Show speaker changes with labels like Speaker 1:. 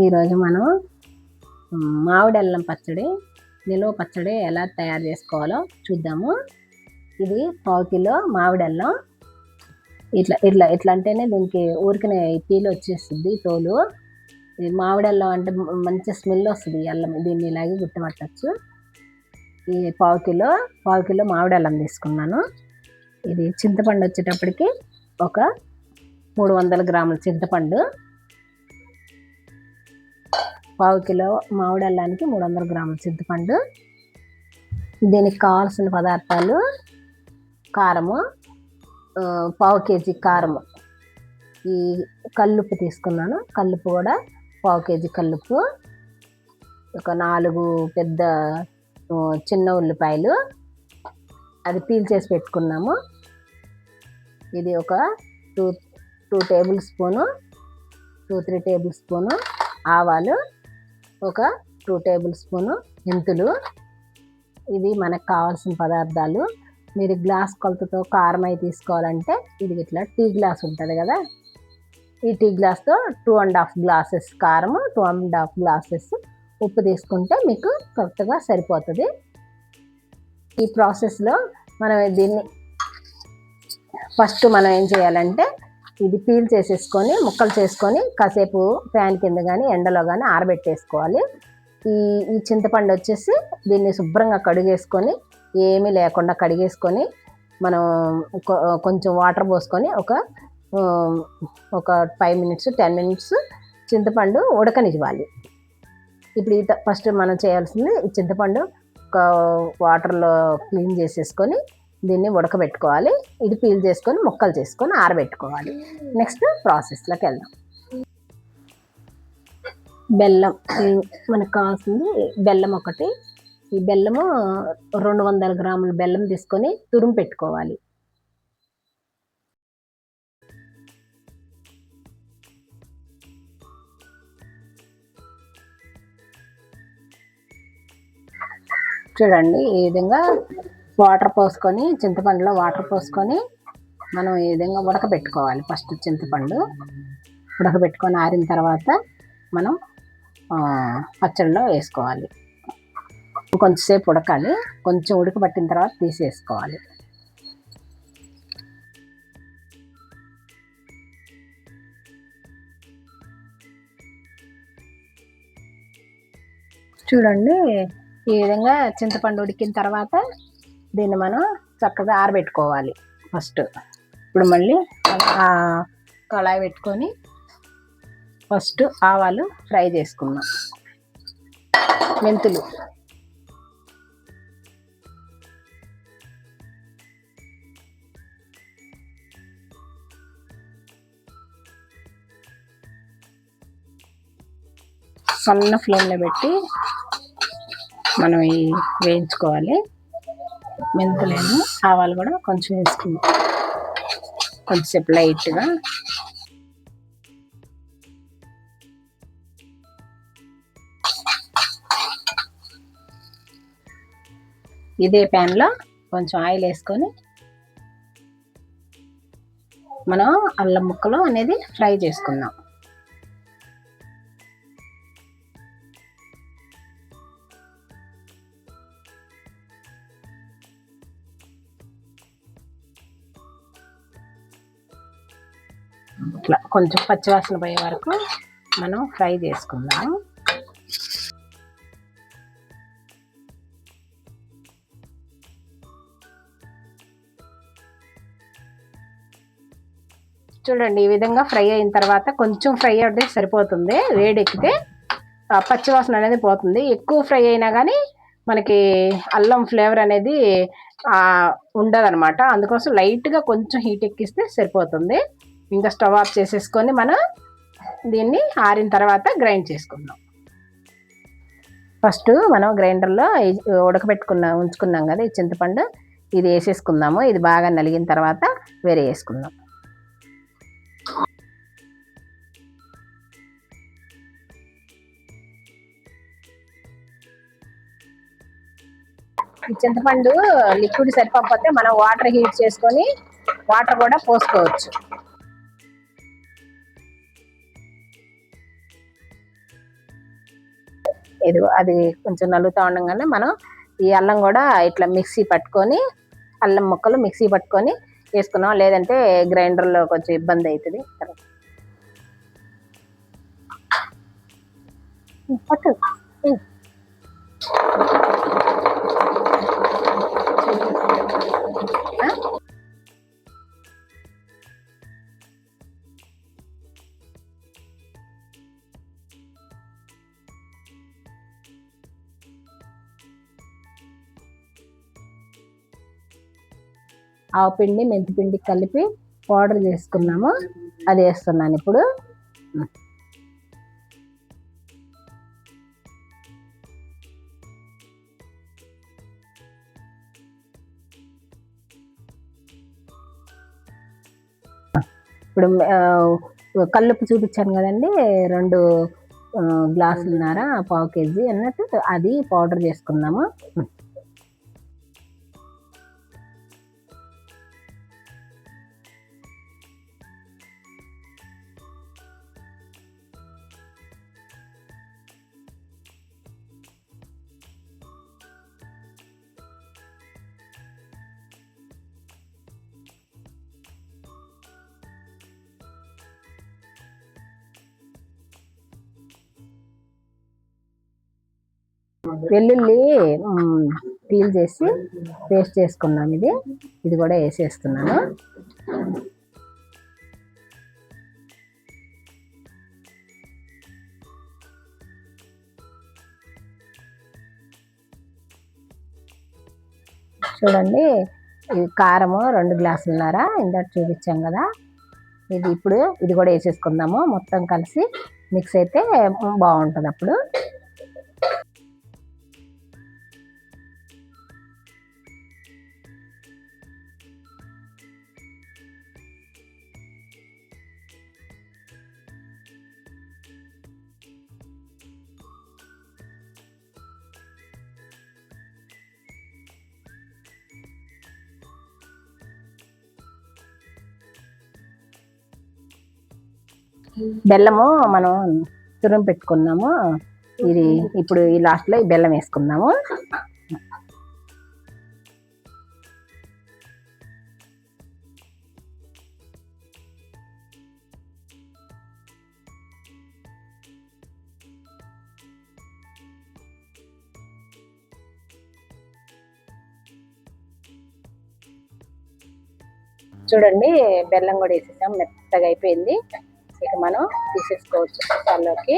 Speaker 1: ఈరోజు మనం మామిడి అల్లం పచ్చడి, నిలువ పచ్చడి ఎలా తయారు చేసుకోవాలో చూద్దాము. ఇది 1/2 కిలో మామిడి అల్లం. ఇట్లా ఇట్లా ఇట్లా అంటేనే దీనికి ఊరికనే పీలు వచ్చేస్తుంది తోలు. ఇది మామిడి అల్లం అంటే మంచి స్మెల్ వస్తుంది. అల్లం దీన్ని ఇలాగే గుర్తుపట్టచ్చు. ఈ 1/2 కిలో మామిడి అల్లం తీసుకున్నాను. ఇది చింతపండు వచ్చేటప్పటికి ఒక 300 గ్రాముల చింతపండు. 1/2 కిలో మామిడి అల్లానికి 300 గ్రాముల చింతపండు. దీనికి కావాల్సిన పదార్థాలు: కారము, 1/2 కేజీ కారము, ఈ కల్లుప్పు తీసుకున్నాను. కల్లుప్పు కూడా 1/2 కేజీ కల్లుప్పు, ఒక 4 పెద్ద చిన్న ఉల్లిపాయలు, అది పీల్ చేసి పెట్టుకున్నాము. ఇది ఒక 2 టేబుల్ స్పూను, 2-3 టేబుల్ స్పూను ఆవాలు, ఒక 2 టేబుల్ స్పూను మెంతులు. ఇది మనకు కావాల్సిన పదార్థాలు. మీరు గ్లాస్ కొలతతో కారం అయి తీసుకోవాలంటే ఇది ఇట్లా టీ గ్లాస్ ఉంటుంది కదా, ఈ టీ గ్లాస్తో 2.5 గ్లాసెస్ కారము, 2.5 గ్లాసెస్ ఉప్పు తీసుకుంటే మీకు కరెక్ట్గా సరిపోతుంది. ఈ ప్రాసెస్లో మనం దీన్ని ఫస్ట్ మనం ఏం చేయాలంటే ఇది పీల్ చేసేసుకొని ముక్కలు చేసుకొని కాసేపు ఫ్యాన్ కింద కానీ ఎండలో కానీ ఆరబెట్టేసుకోవాలి. ఈ చింతపండు వచ్చేసి దీన్ని శుభ్రంగా కడిగేసుకొని, ఏమీ లేకుండా కడిగేసుకొని మనం కొంచెం వాటర్ పోసుకొని ఒక 5 మినిట్స్ 10 మినిట్స్ చింతపండు ఉడకనివ్వాలి. ఇప్పుడు ఫస్ట్ మనం చేయాల్సింది ఈ చింతపండు ఒక వాటర్లో క్లీన్ చేసేసుకొని దీన్ని ఉడకబెట్టుకోవాలి. ఇది పీల్ చేసుకొని ముక్కలు చేసుకొని ఆరబెట్టుకోవాలి. నెక్స్ట్ ప్రాసెస్లోకి వెళ్దాం. బెల్లం, మనకు కావాల్సింది బెల్లం ఒకటి. ఈ బెల్లము 200 గ్రాముల బెల్లం తీసుకొని తురుము పెట్టుకోవాలి. చూడండి, ఈ విధంగా వాటర్ పోసుకొని, చింతపండులో వాటర్ పోసుకొని మనం ఈ విధంగా ఉడకబెట్టుకోవాలి. ఫస్ట్ చింతపండు ఉడకబెట్టుకొని ఆరిన తర్వాత మనం పచ్చడిలో వేసుకోవాలి. కొంచెంసేపు ఉడకాలి. కొంచెం ఉడకబట్టిన తర్వాత తీసేసుకోవాలి. చూడండి, ఈ విధంగా చింతపండు ఉడికిన తర్వాత దీన్ని మనం చక్కగా ఆరబెట్టుకోవాలి. ఫస్ట్ ఇప్పుడు మళ్ళీ కళాయి పెట్టుకొని ఫస్ట్ ఆవాలు ఫ్రై చేసుకున్నాం, మెంతులు, సన్న ఫ్లేమ్లో పెట్టి మనం వేయించుకోవాలి. మెంతులేను ఆవాలు కూడా కొంచెం వేసుకుందాం, కొంచెంసేపు లైట్గా. ఇదే ప్యాన్లో కొంచెం ఆయిల్ వేసుకొని మనం అల్లం ముక్కలు అనేది ఫ్రై చేసుకుందాం. ఇట్లా కొంచెం పచ్చివాసన పోయే వరకు మనం ఫ్రై చేసుకుందాం. చూడండి, ఈ విధంగా ఫ్రై అయిన తర్వాత కొంచెం ఫ్రై అయితే సరిపోతుంది. వేడెక్కితే పచ్చివాసన అనేది పోతుంది. ఎక్కువ ఫ్రై అయినా కానీ మనకి అల్లం ఫ్లేవర్ అనేది ఉండదన్నమాట. అందుకోసం లైట్గా కొంచెం హీట్ ఎక్కిస్తే సరిపోతుంది. ఇంకా స్టవ్ ఆఫ్ చేసేసుకొని మనం దీన్ని ఆరిన తర్వాత గ్రైండ్ చేసుకుందాం. ఫస్ట్ మనం గ్రైండర్లో ఉంచుకున్నాం కదా ఈ చింతపండు, ఇది వేసేసుకుందాము. ఇది బాగా నలిగిన తర్వాత వేరే వేసుకుందాం. ఈ చింతపండు లిక్విడ్ సరిపోతే మనం వాటర్ హీట్ చేసుకొని వాటర్ కూడా పోసుకోవచ్చు. ఇది అది కొంచెం నలుగుతూ ఉండగానే మనం ఈ అల్లం కూడా ఇట్లా మిక్సీ పట్టుకొని అల్లం ముక్కలు మిక్సీ పట్టుకొని వేసుకున్నాం, లేదంటే గ్రైండర్లో కొంచెం ఇబ్బంది అవుతుంది. పట్టు ఆవు పిండి మెంతిపిండి కలిపి పౌడర్ చేసుకున్నాము, అది వేస్తున్నాను ఇప్పుడు. ఇప్పుడు కల్లుప్పు చూపించాను కదండి, 2 గ్లాసులున్నర, పావు కేజీ అన్నట్టు అది పౌడర్ చేసుకున్నాము. వెల్లుల్లి పీల్ చేసి పేస్ట్ చేసుకున్నాం, ఇది కూడా వేసేస్తున్నాను. చూడండి, ఇది కారము 2 గ్లాసులున్నర ఇందాక చూపించాం కదా, ఇప్పుడు ఇది కూడా వేసేసుకుందాము. మొత్తం కలిసి మిక్స్ అయితే బాగుంటుంది అప్పుడు. బెల్లము మనం తురుము పెట్టుకున్నాము, ఇది ఇప్పుడు ఈ లాస్ట్లో ఈ బెల్లం వేసుకుందాము. చూడండి, బెల్లం కూడా వేసేసాం, మెత్తగా అయిపోయింది. ఇక మనం తీసేసుకోవచ్చు కుక్కర్లోకి.